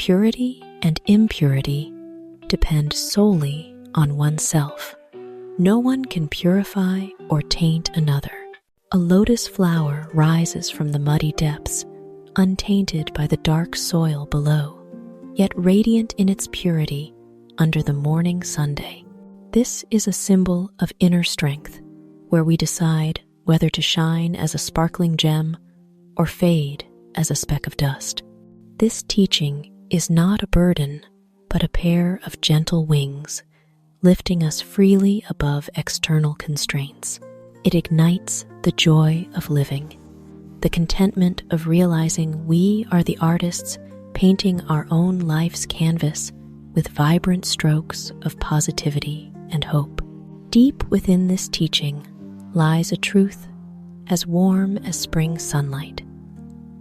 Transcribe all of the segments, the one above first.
purity and impurity depend solely on oneself. No one can purify or taint another. A lotus flower rises from the muddy depths, untainted by the dark soil below, yet radiant in its purity under the morning sunday. This is a symbol of inner strength, where we decide whether to shine as a sparkling gem or fade as a speck of dust. This teaching is not a burden, but a pair of gentle wings, lifting us freely above external constraints. It ignites the joy of living, the contentment of realizing we are the artists painting our own life's canvas with vibrant strokes of positivity and hope. Deep within this teaching lies a truth as warm as spring sunlight.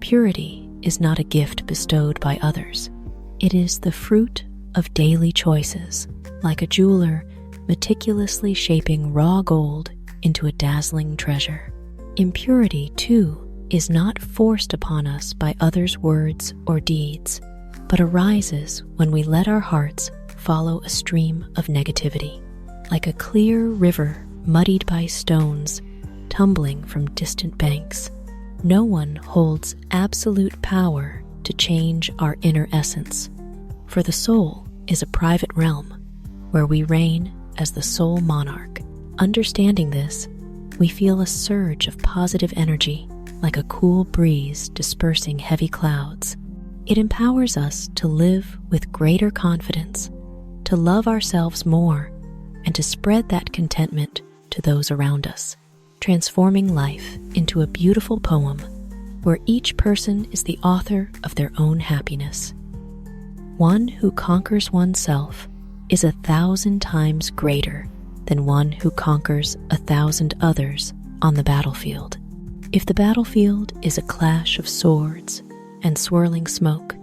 Purity is not a gift bestowed by others. It is the fruit of daily choices, like a jeweler meticulously shaping raw gold into a dazzling treasure. Impurity, too, is not forced upon us by others' words or deeds, but arises when we let our hearts follow a stream of negativity, like a clear river muddied by stones tumbling from distant banks. No one holds absolute power to change our inner essence, for the soul is a private realm where we reign as the sole monarch. Understanding this, we feel a surge of positive energy, like a cool breeze dispersing heavy clouds. It empowers us to live with greater confidence, to love ourselves more, and to spread that contentment to those around us, transforming life into a beautiful poem where each person is the author of their own happiness. One who conquers oneself is 1,000 times greater than one who conquers 1,000 others on the battlefield. If the battlefield is a clash of swords and swirling smoke,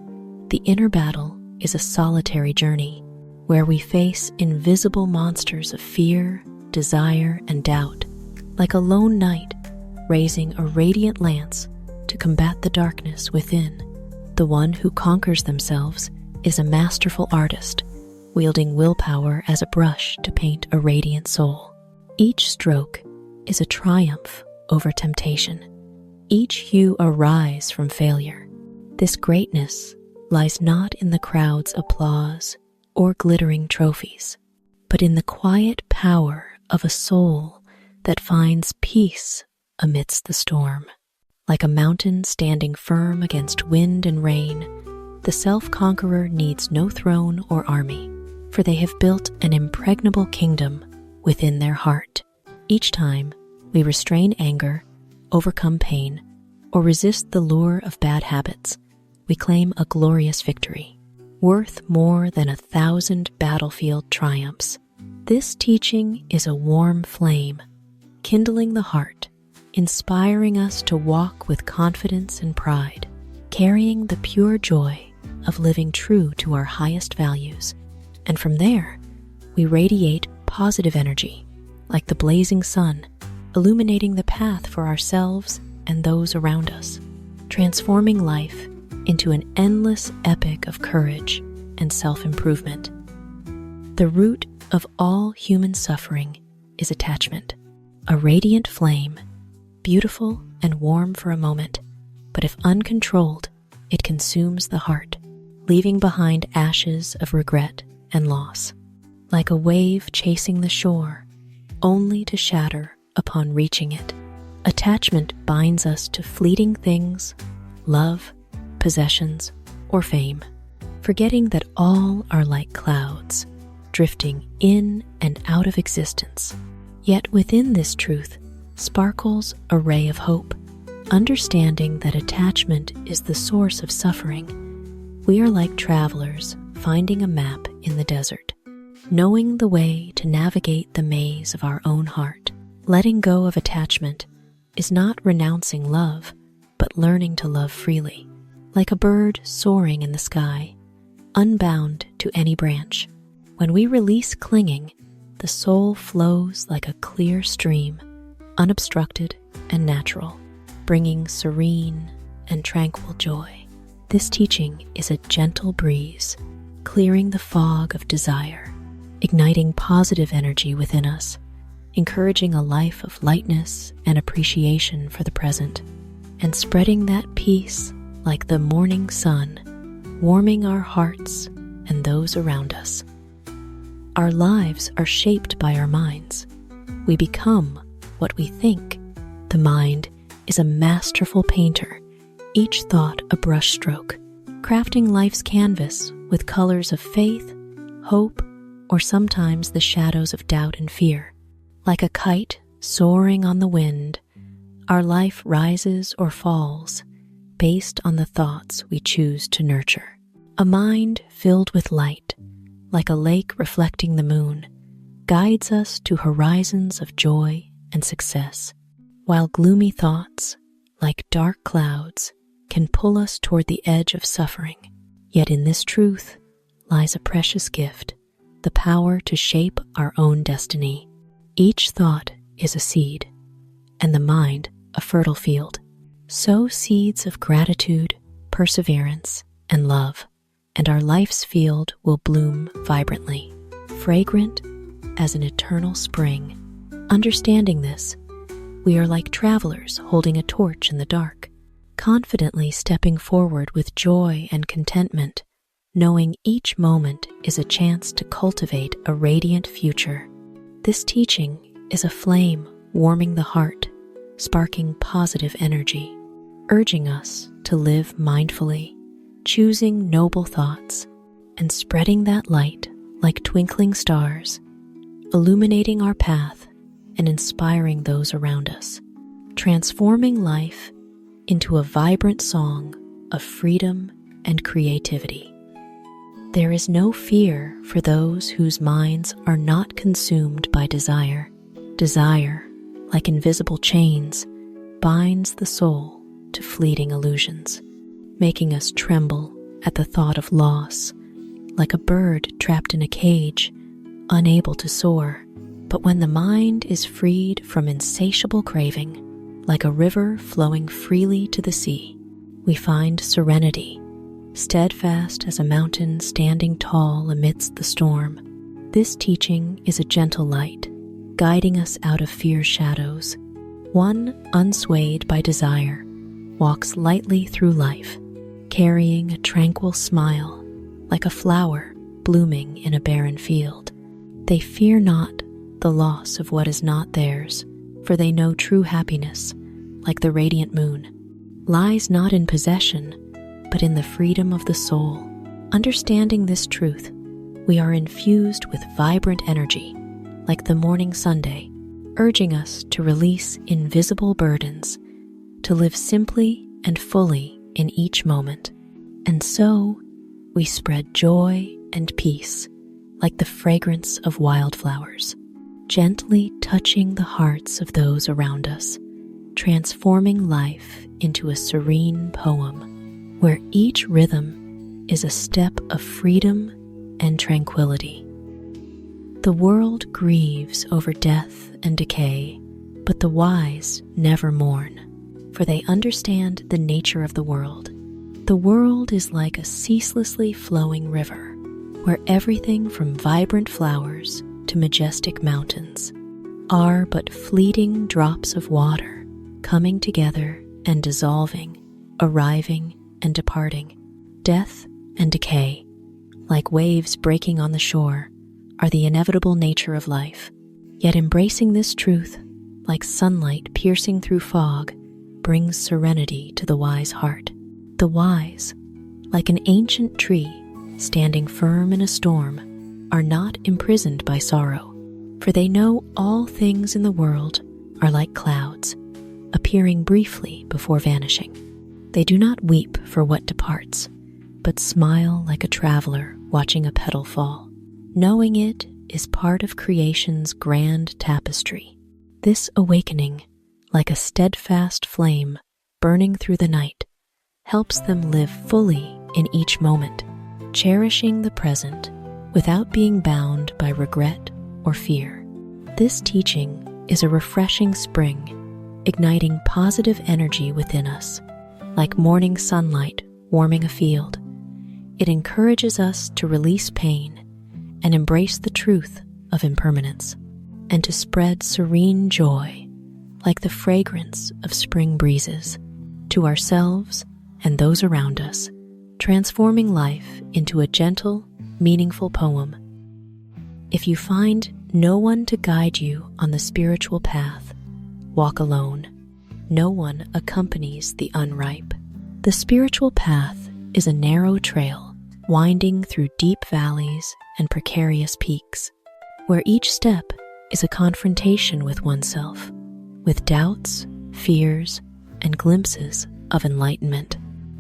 the inner battle is a solitary journey where we face invisible monsters of fear, desire, and doubt, like a lone knight raising a radiant lance to combat the darkness within. The one who conquers themselves is a masterful artist, wielding willpower as a brush to paint a radiant soul. Each stroke is a triumph over temptation, each hue a rise from failure. This greatness lies not in the crowd's applause or glittering trophies, but in the quiet power of a soul that finds peace amidst the storm. Like a mountain standing firm against wind and rain, the self-conqueror needs no throne or army, for they have built an impregnable kingdom within their heart. Each time we restrain anger, overcome pain, or resist the lure of bad habits, we claim a glorious victory, worth more than 1,000 battlefield triumphs. This teaching is a warm flame, kindling the heart, inspiring us to walk with confidence and pride, carrying the pure joy of living true to our highest values. And from there, we radiate positive energy, like the blazing sun, illuminating the path for ourselves and those around us, transforming life into an endless epic of courage and self-improvement. The root of all human suffering is attachment, a radiant flame, beautiful and warm for a moment, but if uncontrolled, it consumes the heart, leaving behind ashes of regret and loss, like a wave chasing the shore, only to shatter upon reaching it. Attachment binds us to fleeting things, love, possessions, or fame, forgetting that all are like clouds, drifting in and out of existence. Yet within this truth sparkles a ray of hope. Understanding that attachment is the source of suffering, we are like travelers finding a map in the desert, knowing the way to navigate the maze of our own heart. Letting go of attachment is not renouncing love, but learning to love freely, like a bird soaring in the sky, unbound to any branch. When we release clinging, the soul flows like a clear stream, unobstructed and natural, bringing serene and tranquil joy. This teaching is a gentle breeze, clearing the fog of desire, igniting positive energy within us, encouraging a life of lightness and appreciation for the present, and spreading that peace like the morning sun, warming our hearts and those around us. Our lives are shaped by our minds. We become what we think. The mind is a masterful painter, each thought a brushstroke, crafting life's canvas with colors of faith, hope, or sometimes the shadows of doubt and fear. Like a kite soaring on the wind, our life rises or falls based on the thoughts we choose to nurture. A mind filled with light, like a lake reflecting the moon, guides us to horizons of joy and success, while gloomy thoughts, like dark clouds, can pull us toward the edge of suffering. Yet in this truth lies a precious gift, the power to shape our own destiny. Each thought is a seed, and the mind a fertile field. Sow seeds of gratitude, perseverance, and love, and our life's field will bloom vibrantly, fragrant as an eternal spring. Understanding this, we are like travelers holding a torch in the dark, confidently stepping forward with joy and contentment, knowing each moment is a chance to cultivate a radiant future. This teaching is a flame warming the heart, sparking positive energy, urging us to live mindfully, choosing noble thoughts, and spreading that light like twinkling stars, illuminating our path and inspiring those around us, transforming life into a vibrant song of freedom and creativity. There is no fear for those whose minds are not consumed by desire. Desire, like invisible chains, binds the soul to fleeting illusions, making us tremble at the thought of loss, like a bird trapped in a cage, unable to soar. But when the mind is freed from insatiable craving, like a river flowing freely to the sea, we find serenity, steadfast as a mountain standing tall amidst the storm. This teaching is a gentle light, guiding us out of fear's shadows. One unswayed by desire walks lightly through life, carrying a tranquil smile, like a flower blooming in a barren field. They fear not the loss of what is not theirs, for they know true happiness, like the radiant moon, lies not in possession, but in the freedom of the soul. Understanding this truth, we are infused with vibrant energy, like the morning sunday, urging us to release invisible burdens, to live simply and fully in each moment. And so, we spread joy and peace, like the fragrance of wildflowers, gently touching the hearts of those around us, transforming life into a serene poem, where each rhythm is a step of freedom and tranquility. The world grieves over death and decay, but the wise never mourn, for they understand the nature of the world. The world is like a ceaselessly flowing river, where everything from vibrant flowers to majestic mountains are but fleeting drops of water, coming together and dissolving, arriving and departing. Death and decay, like waves breaking on the shore, are the inevitable nature of life. Yet embracing this truth, like sunlight piercing through fog, brings serenity to the wise heart. The wise, like an ancient tree standing firm in a storm, are not imprisoned by sorrow, for they know all things in the world are like clouds, appearing briefly before vanishing. They do not weep for what departs, but smile like a traveler watching a petal fall, knowing it is part of creation's grand tapestry. This awakening, like a steadfast flame burning through the night, helps them live fully in each moment, cherishing the present without being bound by regret or fear. This teaching is a refreshing spring, igniting positive energy within us, like morning sunlight warming a field. It encourages us to release pain and embrace the truth of impermanence, and to spread serene joy like the fragrance of spring breezes to ourselves and those around us, transforming life into a gentle, meaningful poem. If you find no one to guide you on the spiritual path, walk alone. No one accompanies the unripe. The spiritual path is a narrow trail winding through deep valleys and precarious peaks, where each step is a confrontation with oneself, with doubts, fears, and glimpses of enlightenment.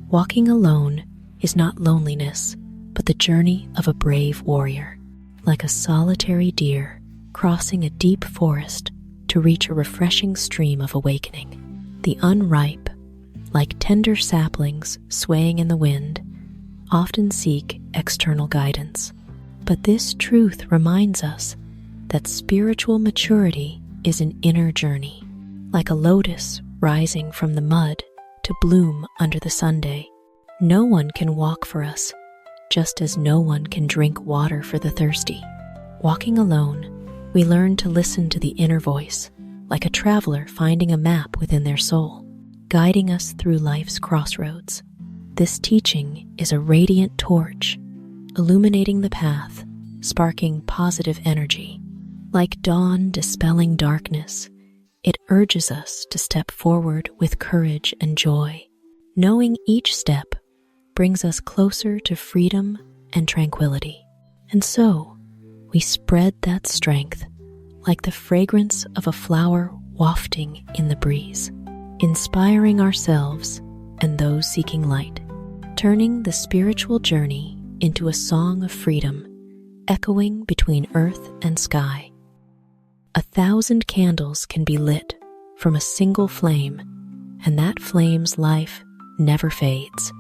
Walking alone is not loneliness, but the journey of a brave warrior, like a solitary deer crossing a deep forest to reach a refreshing stream of awakening. The unripe, like tender saplings swaying in the wind, often seek external guidance. But this truth reminds us that spiritual maturity is an inner journey, like a lotus rising from the mud to bloom under the sunday. No one can walk for us, just as no one can drink water for the thirsty. Walking alone, we learn to listen to the inner voice, like a traveler finding a map within their soul, guiding us through life's crossroads. This teaching is a radiant torch, illuminating the path, sparking positive energy. Like dawn dispelling darkness, it urges us to step forward with courage and joy, knowing each step brings us closer to freedom and tranquility. And so, we spread that strength like the fragrance of a flower wafting in the breeze, inspiring ourselves and those seeking light, turning the spiritual journey into a song of freedom, echoing between earth and sky. 1,000 candles can be lit from a single flame, and that flame's life never fades.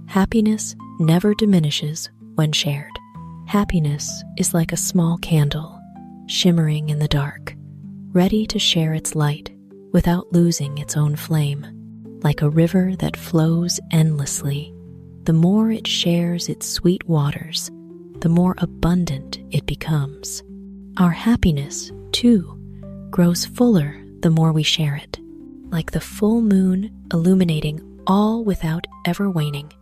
Happiness never diminishes when shared. Happiness is like a small candle, shimmering in the dark, ready to share its light without losing its own flame. Like a river that flows endlessly, the more it shares its sweet waters, the more abundant it becomes. Our happiness, too, grows fuller the more we share it, like the full moon illuminating all without ever waning.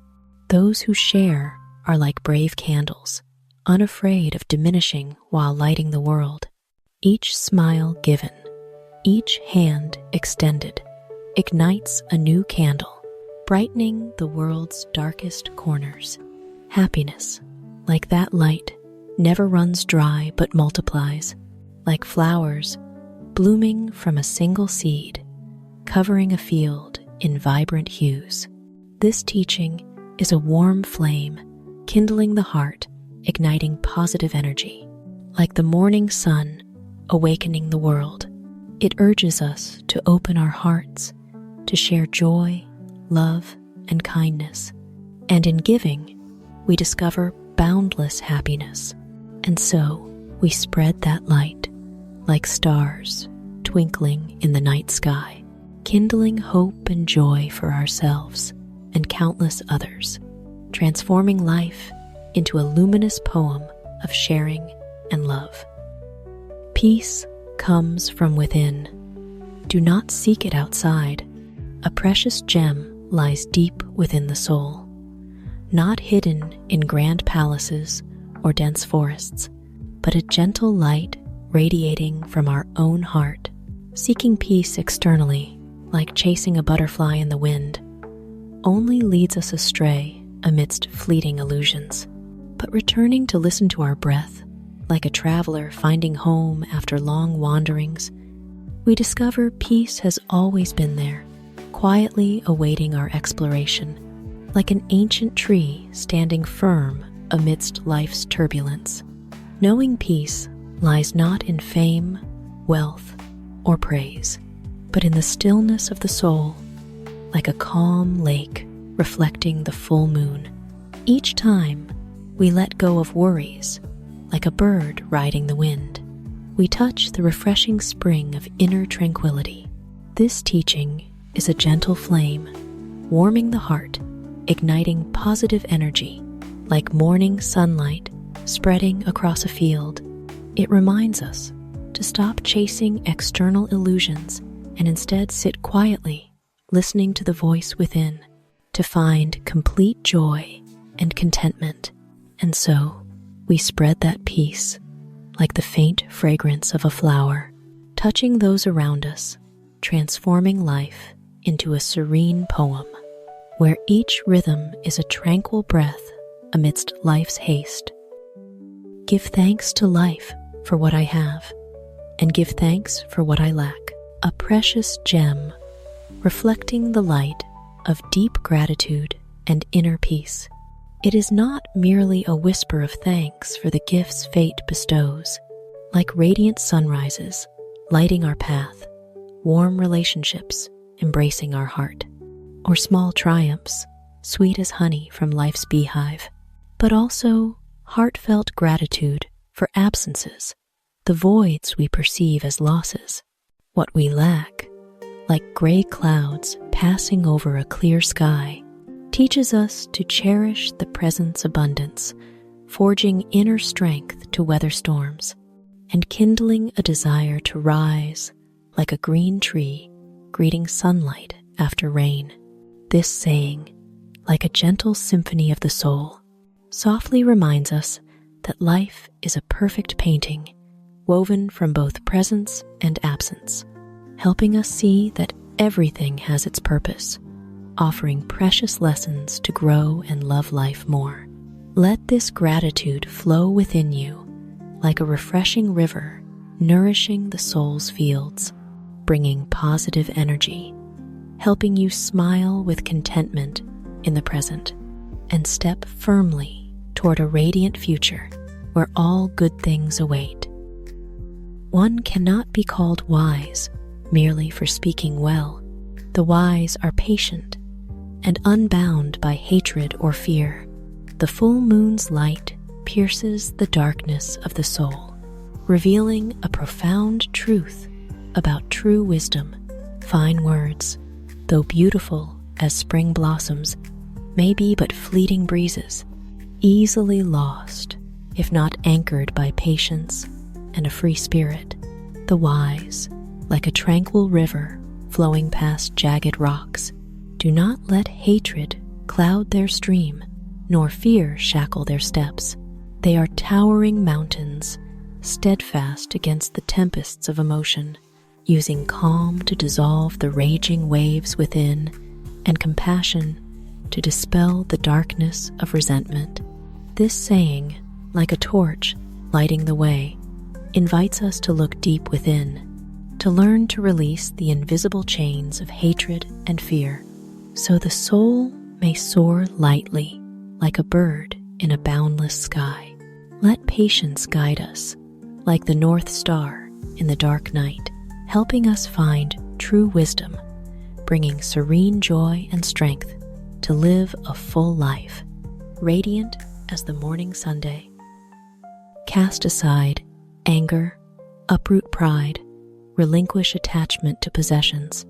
Those who share are like brave candles, unafraid of diminishing while lighting the world. Each smile given, each hand extended, ignites a new candle, brightening the world's darkest corners. Happiness, like that light, never runs dry but multiplies, like flowers blooming from a single seed, covering a field in vibrant hues. This teaching is a warm flame, kindling the heart, igniting positive energy. Like the morning sun, awakening the world, it urges us to open our hearts, to share joy, love, and kindness. And in giving, we discover boundless happiness. And so, we spread that light, like stars twinkling in the night sky, kindling hope and joy for ourselves and countless others, transforming life into a luminous poem of sharing and love. Peace comes from within. Do not seek it outside. A precious gem lies deep within the soul, not hidden in grand palaces or dense forests, but a gentle light radiating from our own heart. Seeking peace externally, like chasing a butterfly in the wind, only leads us astray amidst fleeting illusions. But returning to listen to our breath, like a traveler finding home after long wanderings, we discover peace has always been there, quietly awaiting our exploration, like an ancient tree standing firm amidst life's turbulence. Knowing peace lies not in fame, wealth, or praise, but in the stillness of the soul, like a calm lake reflecting the full moon. Each time we let go of worries, like a bird riding the wind, we touch the refreshing spring of inner tranquility. This teaching is a gentle flame, warming the heart, igniting positive energy like morning sunlight spreading across a field. It reminds us to stop chasing external illusions and instead sit quietly, listening to the voice within, to find complete joy and contentment. And so, we spread that peace like the faint fragrance of a flower, touching those around us, transforming life into a serene poem, where each rhythm is a tranquil breath amidst life's haste. Give thanks to life for what I have, and give thanks for what I lack, a precious gem reflecting the light of deep gratitude and inner peace. It is not merely a whisper of thanks for the gifts fate bestows, like radiant sunrises lighting our path, warm relationships embracing our heart, or small triumphs sweet as honey from life's beehive, but also heartfelt gratitude for absences, the voids we perceive as losses, what we lack, like gray clouds passing over a clear sky, teaches us to cherish the present's abundance, forging inner strength to weather storms, and kindling a desire to rise like a green tree greeting sunlight after rain. This saying, like a gentle symphony of the soul, softly reminds us that life is a perfect painting woven from both presence and absence, helping us see that everything has its purpose, offering precious lessons to grow and love life more. Let this gratitude flow within you like a refreshing river, nourishing the soul's fields, bringing positive energy, helping you smile with contentment in the present, and step firmly toward a radiant future where all good things await. One cannot be called wise merely for speaking well. The wise are patient and unbound by hatred or fear. The full moon's light pierces the darkness of the soul, revealing a profound truth about true wisdom. Fine words, though beautiful as spring blossoms, may be but fleeting breezes, easily lost if not anchored by patience and a free spirit. The wise, like a tranquil river flowing past jagged rocks, do not let hatred cloud their stream, nor fear shackle their steps. They are towering mountains, steadfast against the tempests of emotion, using calm to dissolve the raging waves within, and compassion to dispel the darkness of resentment. This saying, like a torch lighting the way, invites us to look deep within, to learn to release the invisible chains of hatred and fear, so the soul may soar lightly like a bird in a boundless sky. Let patience guide us, like the North Star in the dark night, helping us find true wisdom, bringing serene joy and strength to live a full life, radiant as the morning sunday. Cast aside anger, uproot pride, relinquish attachment to possessions,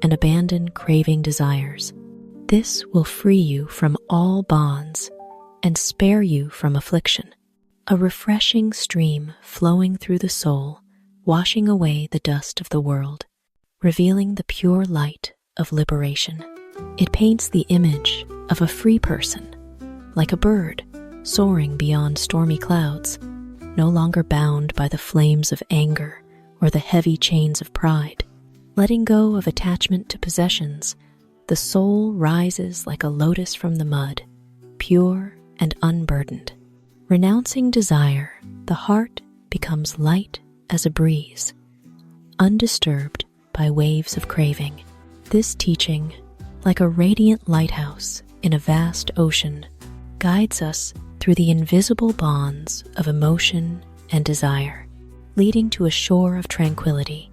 and abandon craving desires. This will free you from all bonds and spare you from affliction. A refreshing stream flowing through the soul, washing away the dust of the world, revealing the pure light of liberation. It paints the image of a free person, like a bird soaring beyond stormy clouds, no longer bound by the flames of anger or the heavy chains of pride. Letting go of attachment to possessions, the soul rises like a lotus from the mud, pure and unburdened. Renouncing desire, the heart becomes light as a breeze, undisturbed by waves of craving. This teaching, like a radiant lighthouse in a vast ocean, guides us through the invisible bonds of emotion and desire, leading to a shore of tranquility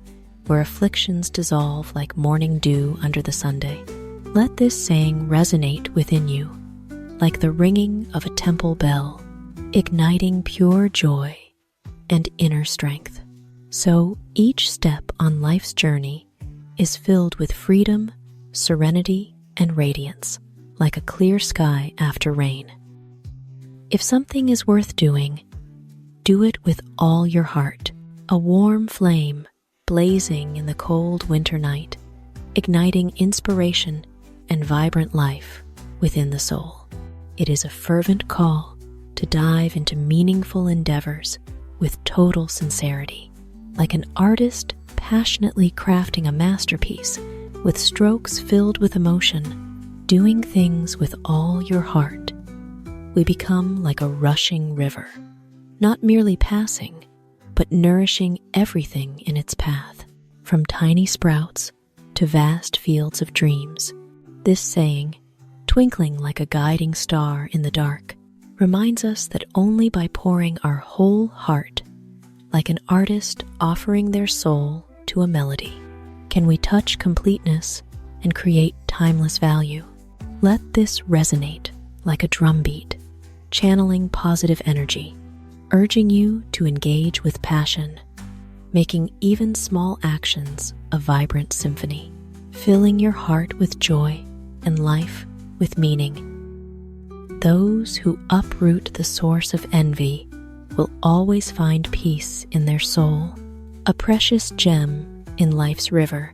where afflictions dissolve like morning dew under the Sunday. Let this saying resonate within you, like the ringing of a temple bell, igniting pure joy and inner strength. So each step on life's journey is filled with freedom, serenity, and radiance, like a clear sky after rain. If something is worth doing, do it with all your heart, a warm flame blazing in the cold winter night, igniting inspiration and vibrant life within the soul. It is a fervent call to dive into meaningful endeavors with total sincerity, like an artist passionately crafting a masterpiece with strokes filled with emotion, doing things with all your heart. We become like a rushing river, not merely passing, but nourishing everything in its path, from tiny sprouts to vast fields of dreams. This saying, twinkling like a guiding star in the dark, reminds us that only by pouring our whole heart, like an artist offering their soul to a melody, can we touch completeness and create timeless value. Let this resonate like a drumbeat, channeling positive energy, urging you to engage with passion, making even small actions a vibrant symphony, filling your heart with joy and life with meaning. Those who uproot the source of envy will always find peace in their soul, a precious gem in life's river,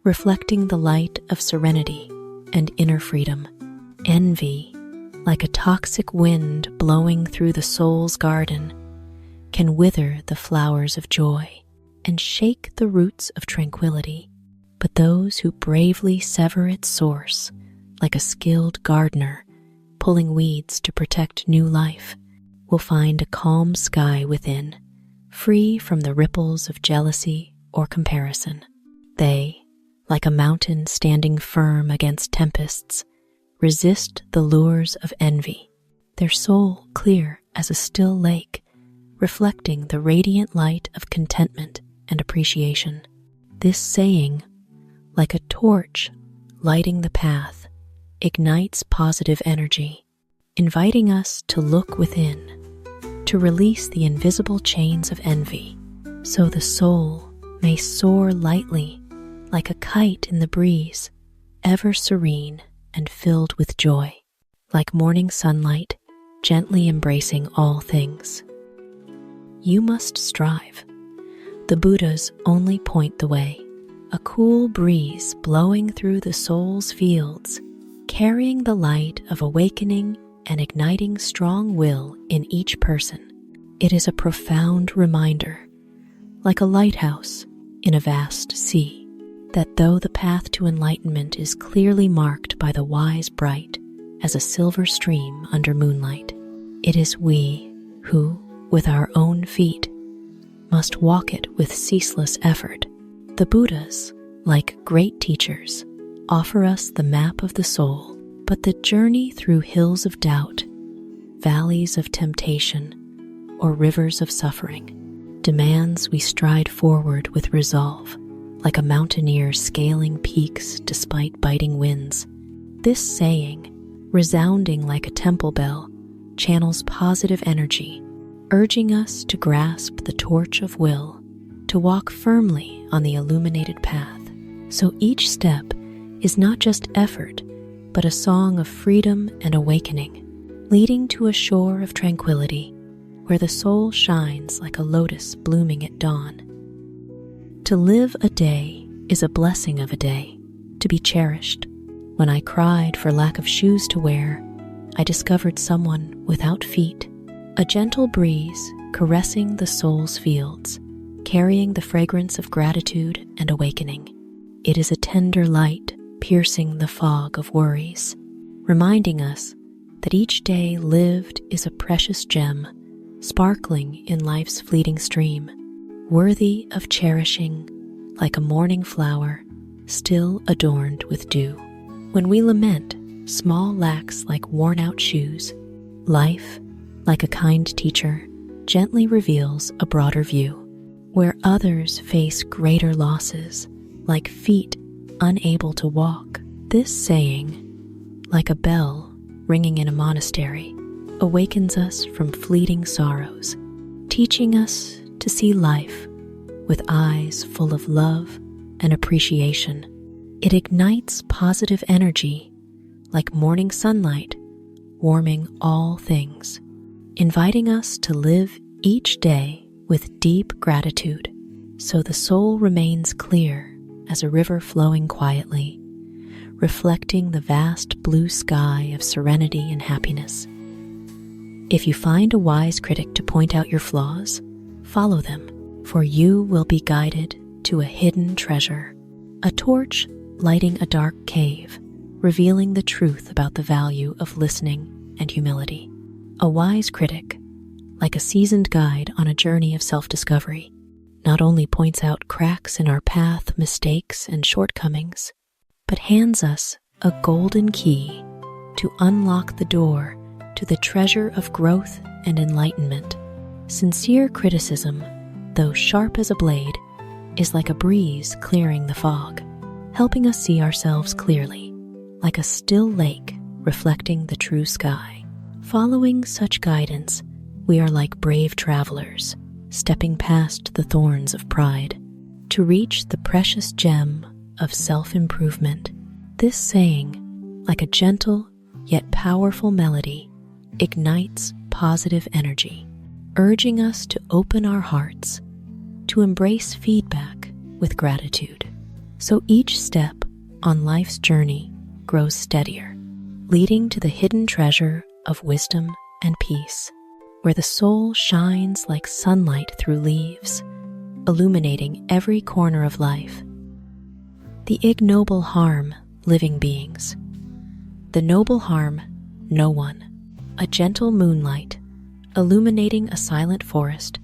reflecting the light of serenity and inner freedom. Envy, like a toxic wind blowing through the soul's garden, can wither the flowers of joy and shake the roots of tranquility. But those who bravely sever its source, like a skilled gardener pulling weeds to protect new life, will find a calm sky within, free from the ripples of jealousy or comparison. They, like a mountain standing firm against tempests, resist the lures of envy, their soul clear as a still lake, reflecting the radiant light of contentment and appreciation. This saying, like a torch lighting the path, ignites positive energy, inviting us to look within, to release the invisible chains of envy, so the soul may soar lightly like a kite in the breeze, ever serene and filled with joy, like morning sunlight, gently embracing all things. You must strive. The Buddhas only point the way, a cool breeze blowing through the soul's fields, carrying the light of awakening and igniting strong will in each person. It is a profound reminder, like a lighthouse in a vast sea, that though the path to enlightenment is clearly marked by the wise bright as a silver stream under moonlight, it is we who, with our own feet, must walk it with ceaseless effort. The Buddhas, like great teachers, offer us the map of the soul, but the journey through hills of doubt, valleys of temptation, or rivers of suffering demands we stride forward with resolve, like a mountaineer scaling peaks despite biting winds. This saying, resounding like a temple bell, channels positive energy, urging us to grasp the torch of will, to walk firmly on the illuminated path. So each step is not just effort, but a song of freedom and awakening, leading to a shore of tranquility where the soul shines like a lotus blooming at dawn. To live a day is a blessing of a day, to be cherished. When I cried for lack of shoes to wear, I discovered someone without feet, a gentle breeze caressing the soul's fields, carrying the fragrance of gratitude and awakening. It is a tender light piercing the fog of worries, reminding us that each day lived is a precious gem, sparkling in life's fleeting stream, worthy of cherishing like a morning flower still adorned with dew. When we lament small lacks like worn-out shoes, life, like a kind teacher, gently reveals a broader view, where others face greater losses, like feet unable to walk. This saying, like a bell ringing in a monastery, awakens us from fleeting sorrows, teaching us to see life with eyes full of love and appreciation. It ignites positive energy like morning sunlight, warming all things, inviting us to live each day with deep gratitude, so the soul remains clear as a river flowing quietly, reflecting the vast blue sky of serenity and happiness. If you find a wise critic to point out your flaws, follow them, for you will be guided to a hidden treasure, a torch lighting a dark cave, revealing the truth about the value of listening and humility. A wise critic, like a seasoned guide on a journey of self-discovery, not only points out cracks in our path, mistakes, and shortcomings, but hands us a golden key to unlock the door to the treasure of growth and enlightenment. Sincere criticism, though sharp as a blade, is like a breeze clearing the fog, helping us see ourselves clearly, like a still lake reflecting the true sky. Following such guidance, we are like brave travelers, stepping past the thorns of pride to reach the precious gem of self-improvement. This saying, like a gentle yet powerful melody, ignites positive energy, urging us to open our hearts, to embrace feedback with gratitude. So each step on life's journey grows steadier, leading to the hidden treasure of wisdom and peace, where the soul shines like sunlight through leaves, illuminating every corner of life. The ignoble harm living beings. The noble harm no one. A gentle moonlight, illuminating a silent forest,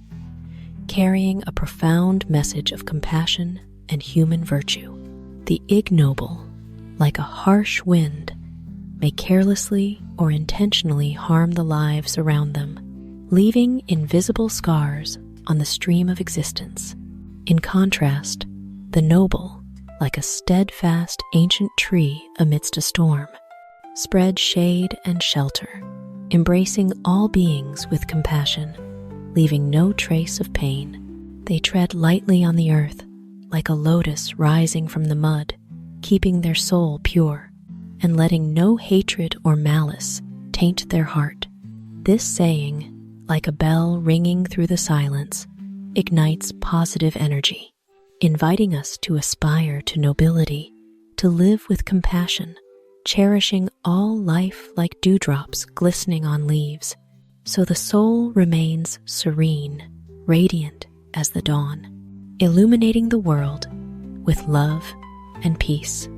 carrying a profound message of compassion and human virtue. The ignoble, like a harsh wind, may carelessly or intentionally harm the lives around them, leaving invisible scars on the stream of existence. In contrast, the noble, like a steadfast ancient tree amidst a storm, spread shade and shelter, embracing all beings with compassion, leaving no trace of pain. They tread lightly on the earth, like a lotus rising from the mud, keeping their soul pure and letting no hatred or malice taint their heart. This saying, like a bell ringing through the silence, ignites positive energy, inviting us to aspire to nobility, to live with compassion, cherishing all life like dewdrops glistening on leaves, so the soul remains serene, radiant as the dawn, illuminating the world with love and peace.